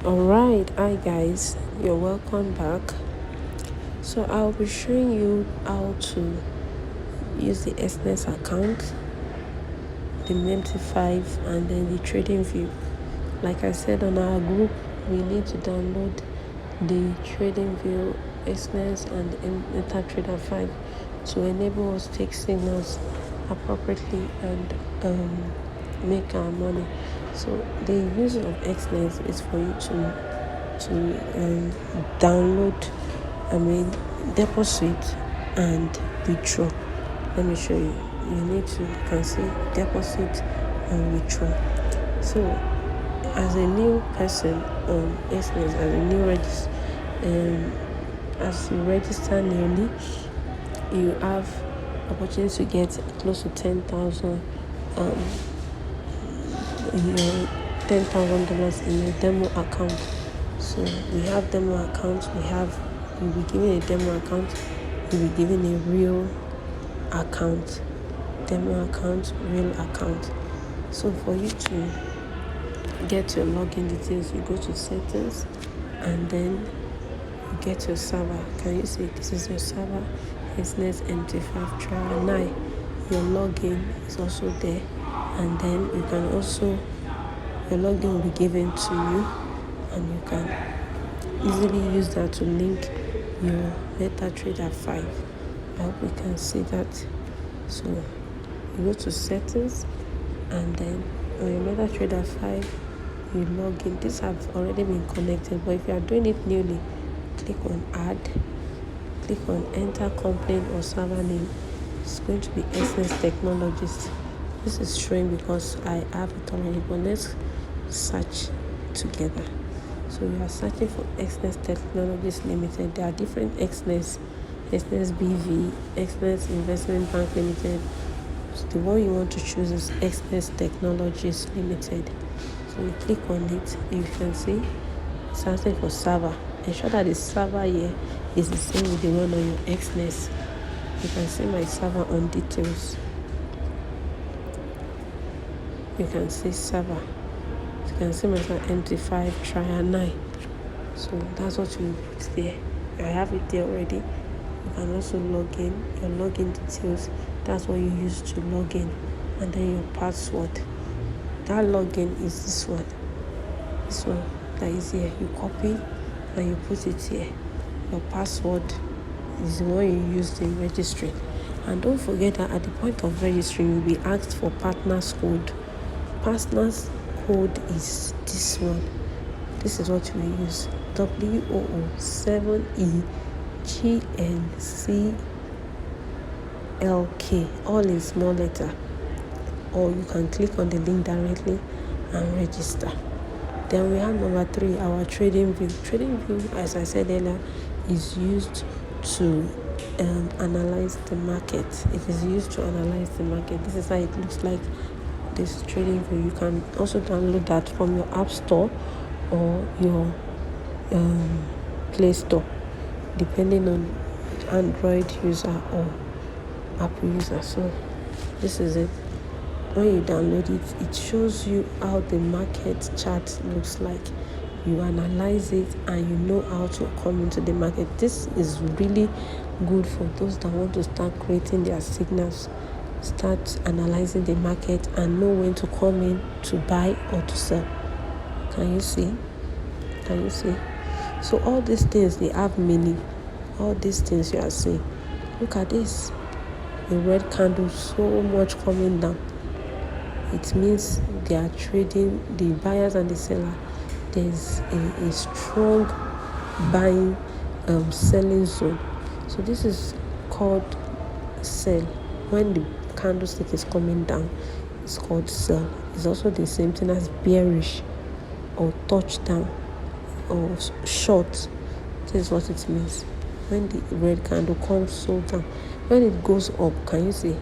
Alright, hi guys, you're welcome back. So I'll be showing you how to use the Exness account, the MT5 and then the TradingView. Like I said on our group, we need to download the TradingView, Exness and the MetaTrader 5 to enable us to take signals appropriately and make our money. So the use of Exness is for you to download, deposit and withdraw. Let me show you. You can see deposit and withdraw. So as a new person on Exness, as you register newly, you have opportunity to get close to $10,000 $10,000 in a demo account. So we have demo accounts. You'll be given a demo account. You'll be given a real account. Demo account, real account. So for you to get your login details, you go to settings and then you get your server. Can you see this is your server? Exness MT5 trial 9. Your login is also there, and then you can also, your login will be given to you and you can easily use that to link your MetaTrader 5. I hope you can see that. So you go to settings and then on your MetaTrader 5 you log in. These have already been connected, but if you are doing it newly, click on add, click on enter company or server name. It's going to be Exness Technologies. This is showing because I have it already, but let's search together. So we are searching for Exness Technologies Limited. There are different Exness BV, Exness Investment Bank Limited. So the one you want to choose is Exness Technologies Limited. So you click on it, you can see it's asking for server. Ensure that the server here is the same with the one on your Exness. You can see my server on details. You can see server. You can see my MT5 trial 9. So that's what you put there. I have it there already. You can also log in. Your login details, that's what you use to log in. And then your password. That login is this one. This one that is here. You copy and you put it here. Your password is the one you use in registering. And don't forget that at the point of registering, you'll be asked for partner's code. Partner's code is this one. This is what we use. WOO7EGNCLK, all in small letter. Or you can click on the link directly and register. Then we have number 3, our TradingView. TradingView, as I said earlier, is used to analyze the market. It is used to analyze the market. This is how it looks like. This TradingView. You can also download that from your App Store or your Play Store, depending on Android user or Apple user. So this is it. When you download it, it shows you how the market chart looks like. You analyze it and you know how to come into the market. This is really good for those that want to start creating their signals, start analyzing the market and know when to come in to buy or to sell. Can you see? So all these things, they have meaning. All these things you are seeing. Look at this. The red candle, so much coming down. It means they are trading, the buyers and the seller. There's a strong buying, selling zone. So this is called sell. When the candlestick is coming down, it's called sell. It's also the same thing as bearish or touchdown or short. This is what it means. When the red candle comes so down, when it goes up, can you see?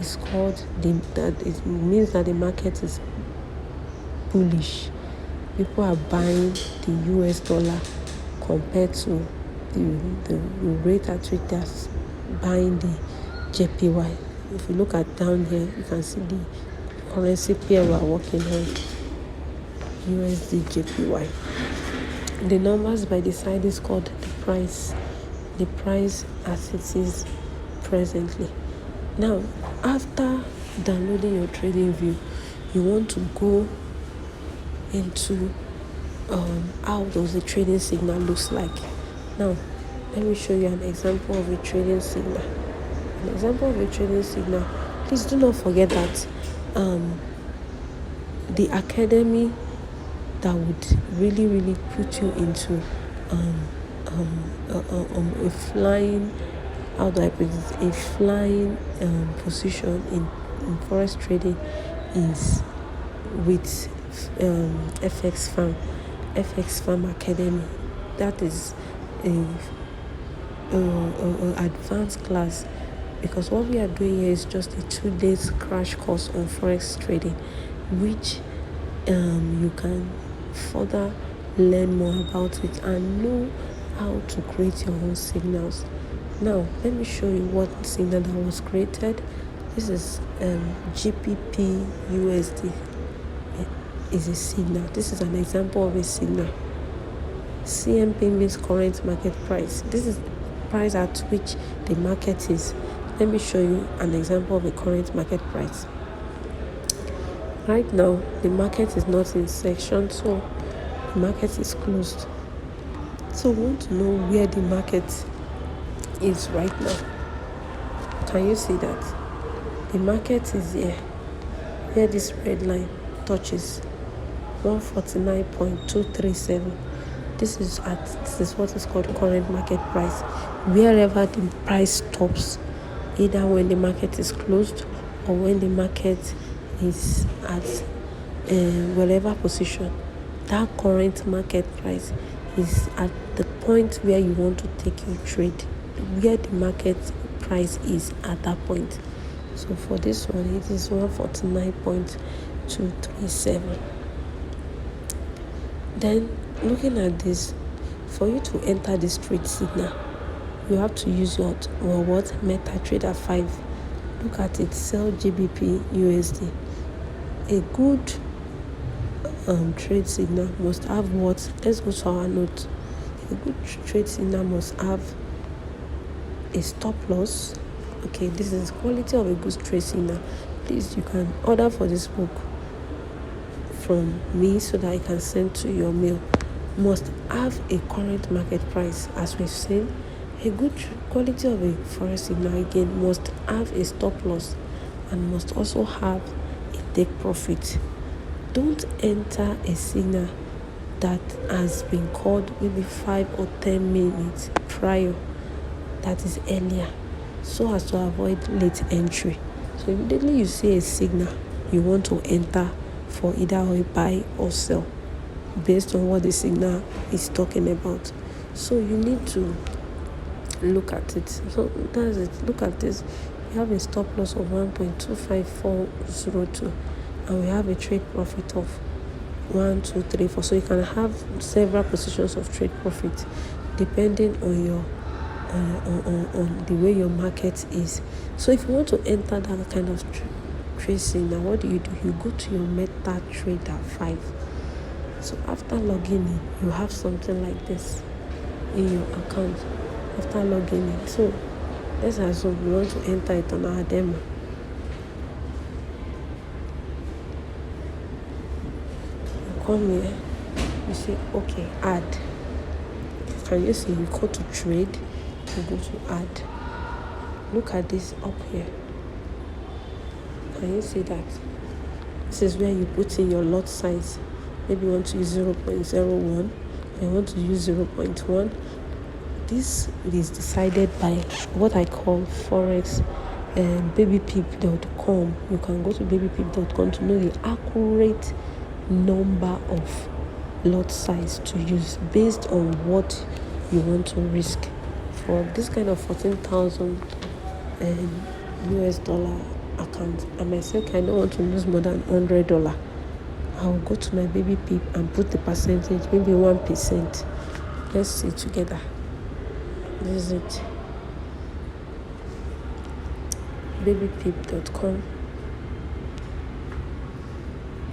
It's called it means that the market is bullish. People are buying the US dollar compared to the rate at which they're buying the JPY. If you look at down here, you can see the currency pair we are working on, USD JPY. The numbers by the side is called the price as it is presently. Now, after downloading your TradingView, you want to go into how does the trading signal looks like. Now, let me show you an example of a trading signal. An example of a trading signal. Please do not forget that the academy that would really put you into a flying, how do I put it, a flying position in forex trading is with FX Farm Academy. That is a advanced class, because what we are doing here is just a 2 days crash course on forex trading, which you can further learn more about it and know how to create your own signals. Now, let me show you what signal that was created. This is GBP USD is a signal. This is an example of a signal. CMP means current market price. This is the price at which the market is. Let me show you an example of a current market price. Right now, the market is not in section, so the market is closed. So we want to know where the market is right now. Can you see that? The market is here, where this red line touches 149.237. This is what is called current market price. Wherever the price stops, either when the market is closed or when the market is at whatever position, that current market price is at the point where you want to take your trade, where the market price is at that point. So for this one, it is 149.237. Then, looking at this, for you to enter this trade signal, you have to use your MetaTrader 5. Look at it, sell GBP USD. A good trade signal must have what? Let's go to our note. A good trade signal must have a stop loss. Okay, this is quality of a good trade signal. Please, you can order for this book from me so that I can send to your mail. Must have a current market price, as we've seen. A good quality of a forex signal again must have a stop loss and must also have a take profit. Don't enter a signal that has been called maybe 5 or 10 minutes prior, that is earlier, so as to avoid late entry. So immediately you see a signal, you want to enter for either a buy or sell based on what the signal is talking about. So you need to look at it. So that's it. Look at this. We have a stop loss of 1.25402 and we have a trade profit of 1, 2, 3, 4. So you can have several positions of trade profit depending on your on the way your market is. So if you want to enter that kind of trade signal, what do? You go to your MetaTrader 5. So after logging in, you have something like this in your account after logging in. So let's assume we want to enter it on our demo. You come here, you say okay, add. Can you see? You go to trade, you go to add. Look at this up here. Can you see that? This is where you put in your lot size. Maybe you want to use 0.01, you want to use 0.1. This is decided by what I call Forex babypip.com. You can go to babypip.com to know the accurate number of lot size to use based on what you want to risk. For this kind of 14,000 US dollar account, I might say, okay, I don't want to lose more than $100. I'll go to my baby pip and put the percentage, maybe 1%. Let's see together. This is it. babypip.com.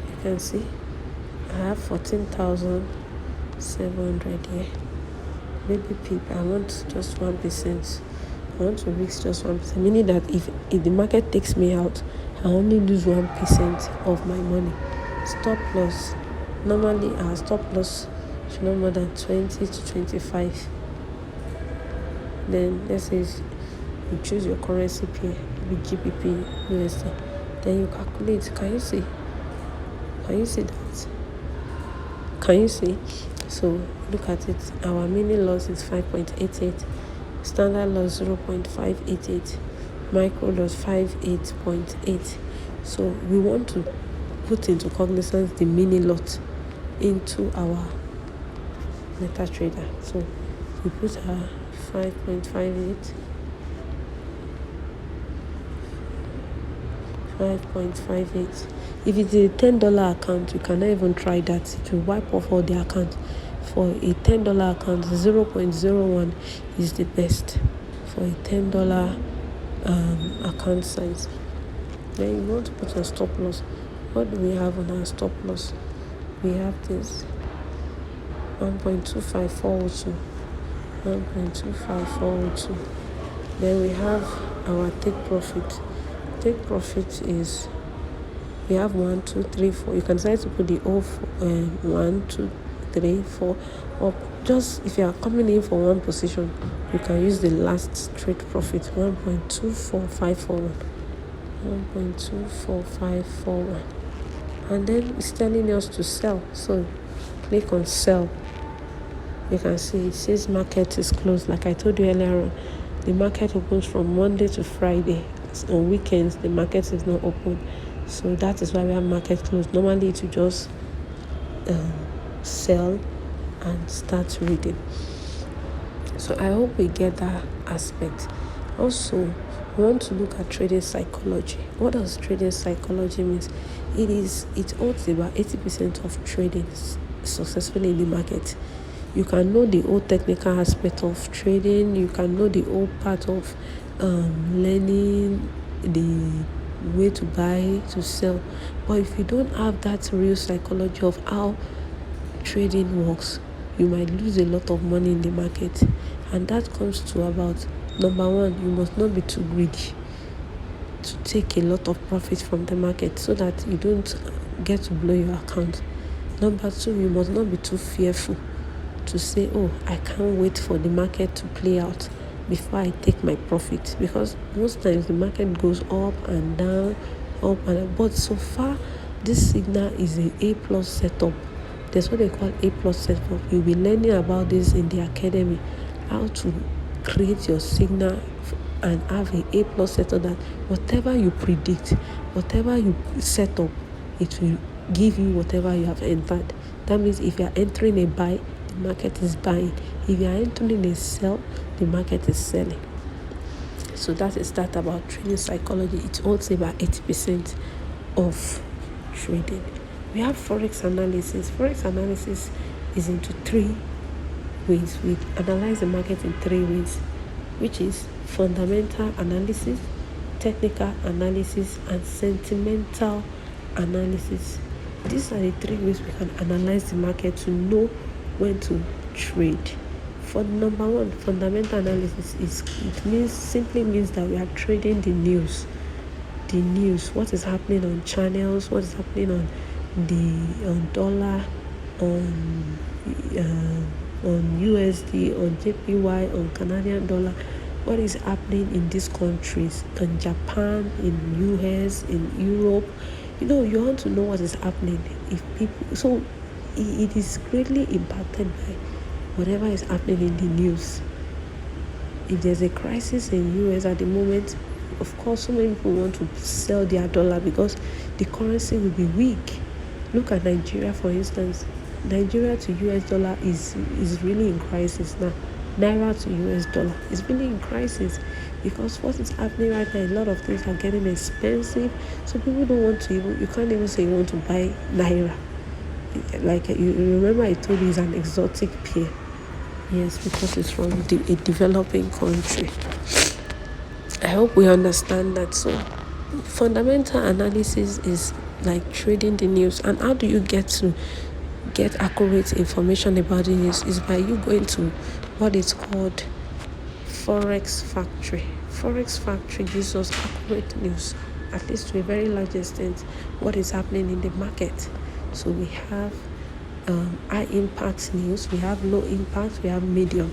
You can see I have 14,000 700 here. Baby pip, I want just 1%. I want to risk just 1%, meaning that if the market takes me out, I only lose 1% of my money. Stop loss. Normally our stop loss should not more than 20 to 25. Then let's say you choose your currency pair with GBP USD. Then you calculate. Can you see? Can you see that? Can you see? So look at it. Our mini loss is 5.88. Standard loss 0.588. Micro loss 58.8. So we want to put into cognizance the mini lot into our MetaTrader. So we put our 5.58. 5.58. If it's a $10 account, you cannot even try that. It will wipe off all the accounts. For a $10 account, 0.01 is the best for a $10 account size. Then you want to put a stop loss. What do we have on our stop loss? We have this 1.25402. 1.25402. Then we have our take profit. Take profit is, we have 1, 2, 3, 4. You can decide to put the 1, 2, 3, 4, or just if you are coming in for one position, you can use the last trade profit 1.24541. 1.24541. And then it's telling us to sell. So click on sell. You can see it says market is closed. Like I told you earlier on, the market opens from Monday to Friday. On weekends the market is not open, so that is why we have market closed. Normally it will just sell and start reading. So I hope we get that aspect. Also, we want to look at trading psychology. What does trading psychology means? It holds about 80% of trading successfully in the market. You can know the whole technical aspect of trading. You can know the whole part of learning the way to buy, to sell. But if you don't have that real psychology of how trading works, you might lose a lot of money in the market. And that comes to about, number one, you must not be too greedy to take a lot of profit from the market so that you don't get to blow your account. Number two, you must not be too fearful to say, oh, I can't wait for the market to play out before I take my profit, because most times the market goes up and down, but so far this signal is an A+ setup. That's what they call A+ setup. You'll be learning about this in the academy, how to create your signal and have an A+ setup, that whatever you predict, whatever you set up, it will give you whatever you have entered. That means if you are entering a buy, the market is buying. If you are entering a sell, the market is selling. So that is that about trading psychology. It holds about 80% of trading. We have Forex analysis. Forex analysis is into 3 ways. We analyze the market in 3 ways, which is fundamental analysis, technical analysis, and sentimental analysis. These are the 3 ways we can analyze the market to know when to trade. For number one, fundamental analysis simply means that we are trading the news, what is happening on channels, what is happening on dollar, on USD, on JPY, on Canadian dollar, what is happening in these countries, in Japan, in US, in Europe. You want to know what is happening. So it is greatly impacted by whatever is happening in the news. If there's a crisis in US at the moment, of course, so many people want to sell their dollar because the currency will be weak. Look at Nigeria, for instance. Nigeria to US dollar is really in crisis now. Naira to US dollar is really in crisis because what is happening right now, a lot of things are getting expensive. So people don't want to you can't even say you want to buy Naira. Like you remember I told you it's an exotic pair. Yes, because it's from a developing country. I hope we understand that. So fundamental analysis is like trading the news. And how do you get to get accurate information about the news is by you going to what is called Forex Factory. Forex Factory gives us accurate news, at least to a very large extent, what is happening in the market. So we have high impact news, we have low impact, we have medium.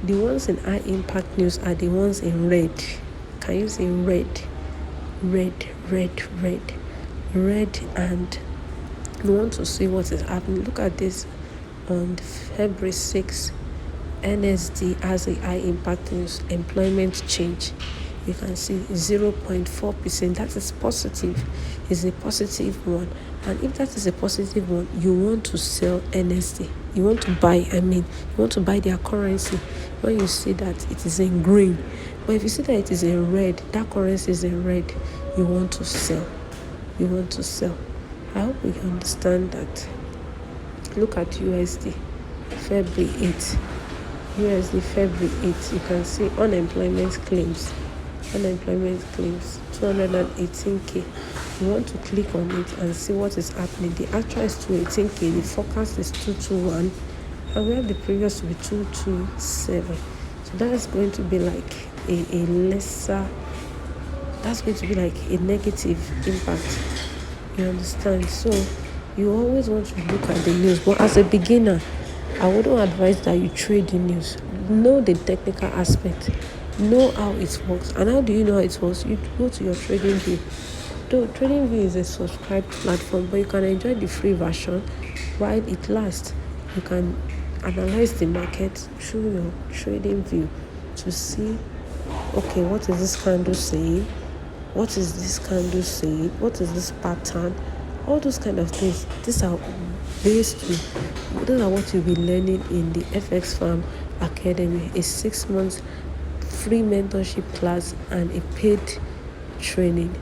The ones in high impact news are the ones in red. Can you say red? Red, and you want to see what is happening. Look at this on February 6th. NSD has a high impact news, employment change. You can see 0.4%. That is positive. It's a positive one. And if that is a positive one, you want to sell NSD. You want to buy, you want to buy their currency when you see that it is in green. But if you see that it is in red, that currency is in red, you want to sell. You want to sell. I hope we understand that. Look at USD, February 8th. USD February 8th. You can see unemployment claims, 218k. You want to click on it and see what is happening. The actual is 218k, the forecast is 221, and we have the previous to be 227. So that's going to be like a lesser, that's going to be like a negative impact. You understand? So you always want to look at the news, but as a beginner, I wouldn't advise that you trade the news. Know the technical aspect, know how it works. And how do you know how it works? You go to your TradingView. Though TradingView is a subscribed platform, but you can enjoy the free version while it lasts. You can analyze the market through your TradingView to see, okay, what is this candle saying? What is this candle saying? What is this pattern? All those kind of things. These are what you'll be learning in the FX Farm Academy, a 6 months free mentorship class and a paid training.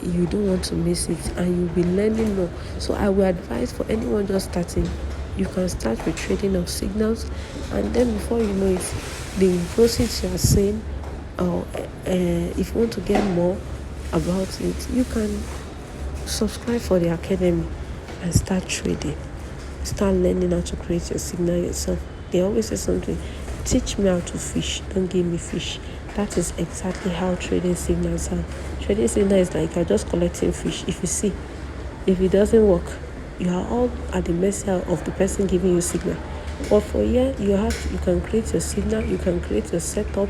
You don't want to miss it, and you'll be learning more. So I will advise for anyone just starting, you can start with trading of signals, and then before you know it, the proceeds you are seeing, or if you want to get more about it, you can subscribe for the academy and start trading. Start learning how to create your signal yourself. They always say something, teach me how to fish, don't give me fish. That is exactly how trading signals are. Trading signal is like you're just collecting fish. If it doesn't work, you are all at the mercy of the person giving you signal. But for here, you can create your signal, you can create your setup,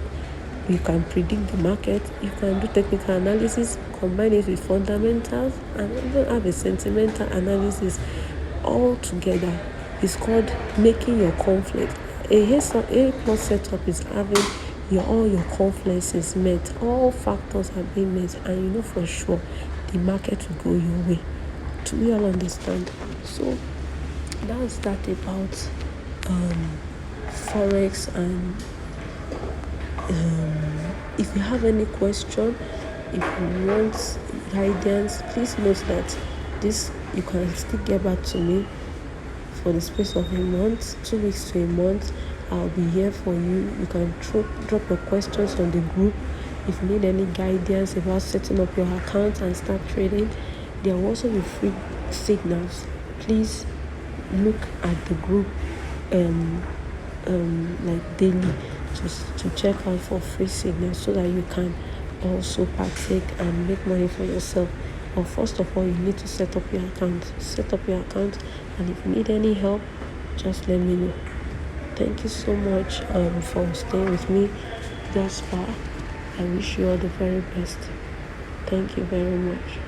you can predict the market, you can do technical analysis, combine it with fundamentals, and even have a sentimental analysis all together. It's called making your conflict. A plus setup is having all your confluences met, all factors are being met, and you know for sure the market will go your way. Do we all understand? So that's that about Forex. And if you have any question, if you want guidance, please note that this you can still get back to me for the space of a month, 2 weeks to a month. I'll be here for you. You can drop your questions on the group. If you need any guidance about setting up your account and start trading, there will also be free signals. Please look at the group like daily to check out for free signals so that you can also partake and make money for yourself. But first of all, you need to set up your account. And if you need any help, just let me know. Thank you so much for staying with me thus far. I wish you all the very best. Thank you very much.